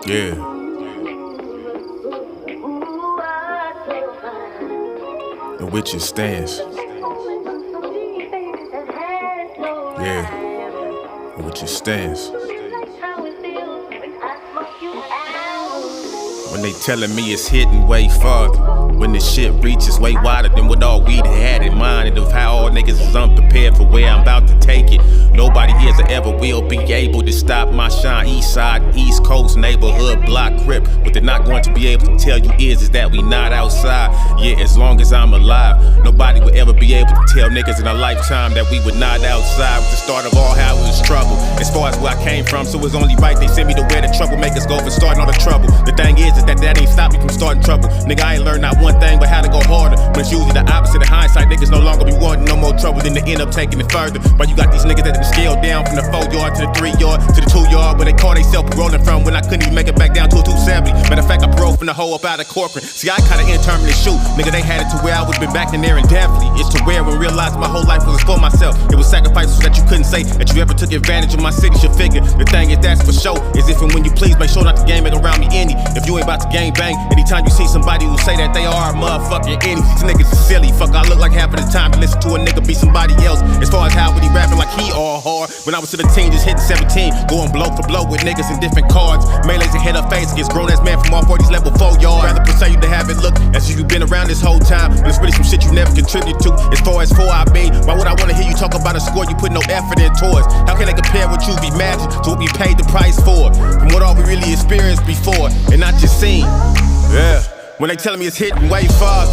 Yeah. The witch's stance. Yeah. The witch's stance. When they telling me it's hitting way farther, when this shit reaches way wider than what all we'd had in mind, and of how all niggas is unprepared for where I'm about to take it. Nobody is or ever will be able to stop my shine. East side, East Coast, neighborhood, block crip. What they're not going to be able to tell you is that we not outside. Yeah, as long as I'm alive, nobody will ever be able to tell niggas in a lifetime that we were not outside. With the start of all how it was trouble. As far as where I came from, so it's only right they send me to where the troublemakers go for starting all the trouble. The thing is that ain't stop me from starting trouble. Nigga, I ain't learned not one thing but how to go harder. When it's usually the opposite of hindsight, niggas no longer be wanting no more trouble than to end up taking it further. But you got these niggas that done scaled down from the 4 yard to the 3 yard to the 2 yard, where they call themselves rolling from when I couldn't even make it back down to a 270. Matter of fact, I paroled from the hole up out of Corcoran. See, I kinda indeterminate shoot. Nigga, they had it to where I would've been back in there indefinitely. It's to where when realized my whole life was for myself. It was sacrifices that you couldn't say that you ever took advantage of my signature figure. The thing is, that's for sure. Is if and when you please, make sure not to game it around me any. If you ain't about to gang bang, anytime you see somebody who say that they are a motherfucking any, these niggas is silly. Fuck, I look like half of the time to listen to a nigga be somebody else. As far as how would he rapping like he all hard. When I was 17, just hitting 17, going blow for blow with niggas in different cards. Melees and head up face against grown ass man from all 40s level 4 yards. Rather persuade you to have it look as if you've been around this whole time, and it's really some shit you never contribute to. As far as 4 I mean, why would I wanna hear you talk about a score you put no effort in towards? How can they compare what you've imagined to what we paid the price for? From what all we really experienced before and not just seen. Yeah. When they telling me it's hitting way farther.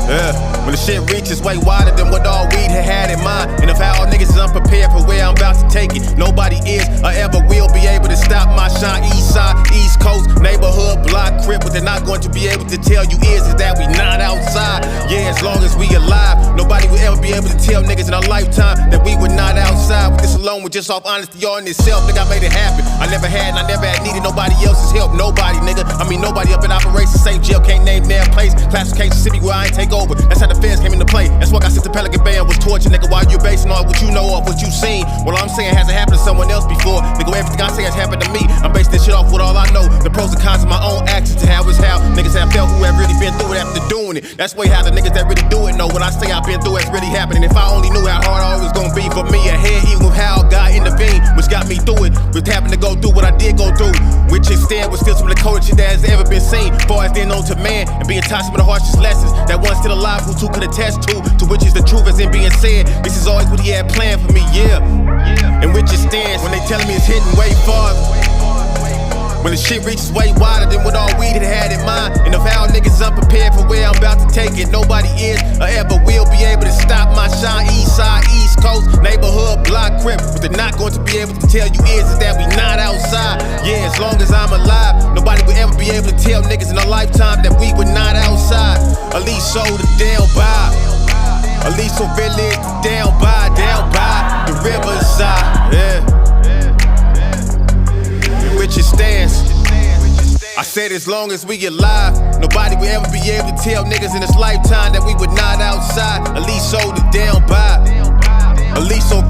Yeah. When the shit reaches way wider than what all we'd had in mind, and if how all niggas is unprepared for where I'm about to take it, nobody is or ever will be able to stop my shine. East side, East Coast, neighborhood, block crip. What they're not going to be able to tell you is that we not outside. Yeah, as long as we alive, nobody will ever be able to tell niggas in a lifetime that we were not outside. With this alone, with just off honesty, y'all in itself, nigga, I made it happen. I never had and I never had needed nobody else's help. Nobody, nigga. I mean, nobody up in Operation Safe Jail, can't name their place. Classification City where I ain't take over. That's how the feds came into play. That's why I said the Pelican Band was torture, nigga. While you're basing on what you know of, what you seen. What I'm saying hasn't happened to someone else before. Nigga, everything I say has happened to me. I'm basing this shit off with all I know. The pros and cons of my own actions to how it's how niggas have felt who have really been through it after doing it. That's way how the niggas that really do it know. When I say I've been through it's really happening. If I only knew how hard all it was gonna be for me ahead, even with how God intervened, which got me through it, which happened to go through what I did go through, which instead was still some of the coldest shit that has ever been seen. Far as being known to man and being taught some of the harshest lessons that one still alive who too could attest to which is the truth as in being said. This is always what he had planned for me, yeah. And which it stands when they telling me it's hitting way farther. When the shit reaches way wider than what all we'd had in mind, and if how niggas unprepared for where I'm about to take it, nobody is or ever will be able to stop my shine. East side, East Coast, neighborhood, block crip. What they're not going to be able to tell you is that we not outside. Yeah, as long as I'm alive, nobody will ever be able to tell niggas in a lifetime that we were not outside. At least so the down by. At least so village down by the riverside. Yeah. Which it stands. I said as long as we alive, nobody will ever be able to tell niggas in this lifetime that we were not outside. At least so the down by. At least so